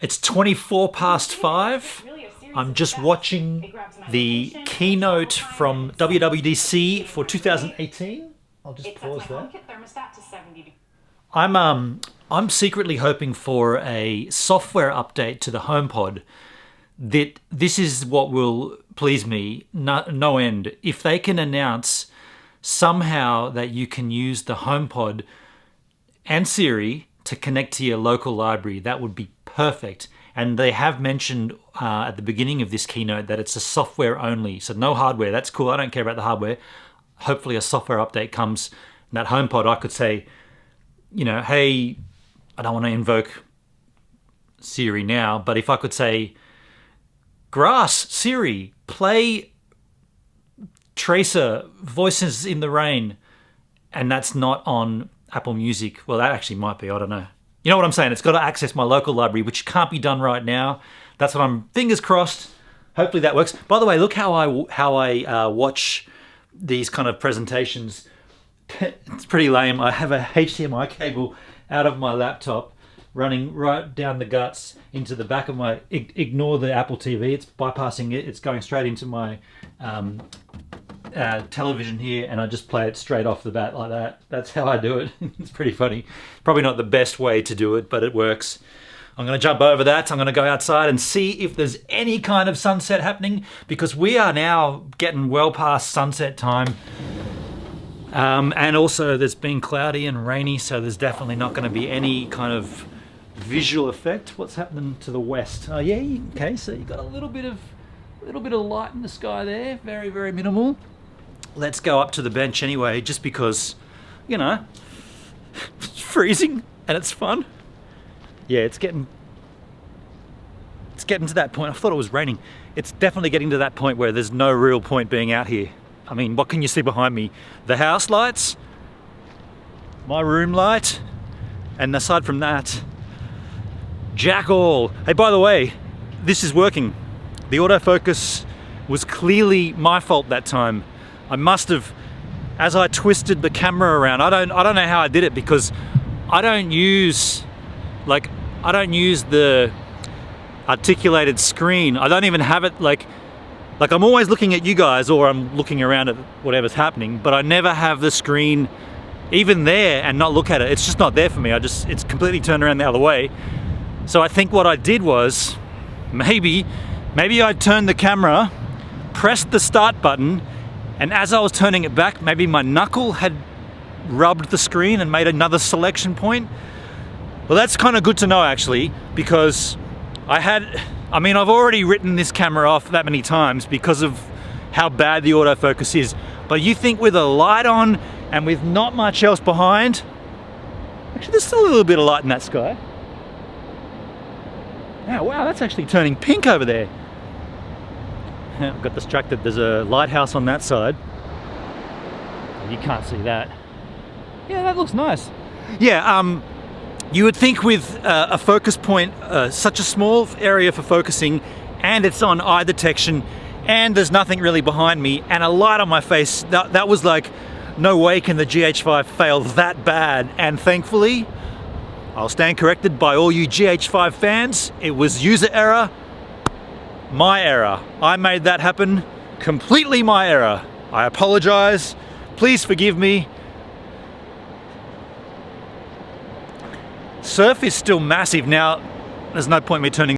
It's 5:24. I'm just watching the keynote from WWDC for 2018. I'll just pause there. I'm secretly hoping for a software update to the HomePod. This is what will please me no end. If they can announce somehow that you can use the HomePod and Siri to connect to your local library, that would be perfect. And they have mentioned at the beginning of this keynote that it's a software only, so no hardware. That's cool. I don't care about the hardware. Hopefully a software update comes. And that HomePod, I could say, hey, I don't want to invoke Siri now, but if I could say, Grass, Siri, play Tracer, Voices in the Rain, and that's not on Apple Music. Well, that actually might be, I don't know. You know what I'm saying? It's got to access my local library, which can't be done right now. That's what I'm, fingers crossed. Hopefully that works. By the way, look how I watch these kind of presentations. It's pretty lame. I have a HDMI cable out of my laptop running right down the guts into the back of my, ignore the Apple TV, it's bypassing it, it's going straight into my television here, and I just play it straight off the bat like that. That's how I do it. It's pretty funny. Probably not the best way to do it, but it works. I'm going to jump over that. I'm going to go outside and see if there's any kind of sunset happening, because we are now getting well past sunset time. And also there's been cloudy and rainy, so there's definitely not going to be any kind of visual effect. What's happening to the west? Oh yeah, okay, so you've got a little bit of light in the sky there, very, very minimal. Let's go up to the bench anyway, just because, it's freezing and it's fun. Yeah, it's getting to that point. I thought it was raining. It's definitely getting to that point where there's no real point being out here. I mean, what can you see behind me? The house lights, my room light, and aside from that, jack all. Hey, by the way, this is working. The autofocus was clearly my fault that time. I must have, as I twisted the camera around, I don't know how I did it, because I don't use the articulated screen. I don't even have it like I'm always looking at you guys, or I'm looking around at whatever's happening, but I never have the screen even there and not look at it. It's just not there for me. It's completely turned around the other way. So I think what I did was, maybe I turned the camera, pressed the start button, and as I was turning it back, maybe my knuckle had rubbed the screen and made another selection point. Well, that's kind of good to know, actually, because I've already written this camera off that many times because of how bad the autofocus is. But you think with a light on and with not much else behind, actually there's still a little bit of light in that sky. Oh, wow, that's actually turning pink over there. I got distracted. There's a lighthouse on that side. You can't see that. Yeah, that looks nice. Yeah, you would think with a focus point, such a small area for focusing, and it's on eye detection, and there's nothing really behind me, and a light on my face, that was like, no way can the GH5 fail that bad. And thankfully, I'll stand corrected by all you GH5 fans. It was user error, my error. I made that happen, completely my error. I apologize. Please forgive me. Surf is still massive. Now, there's no point me turning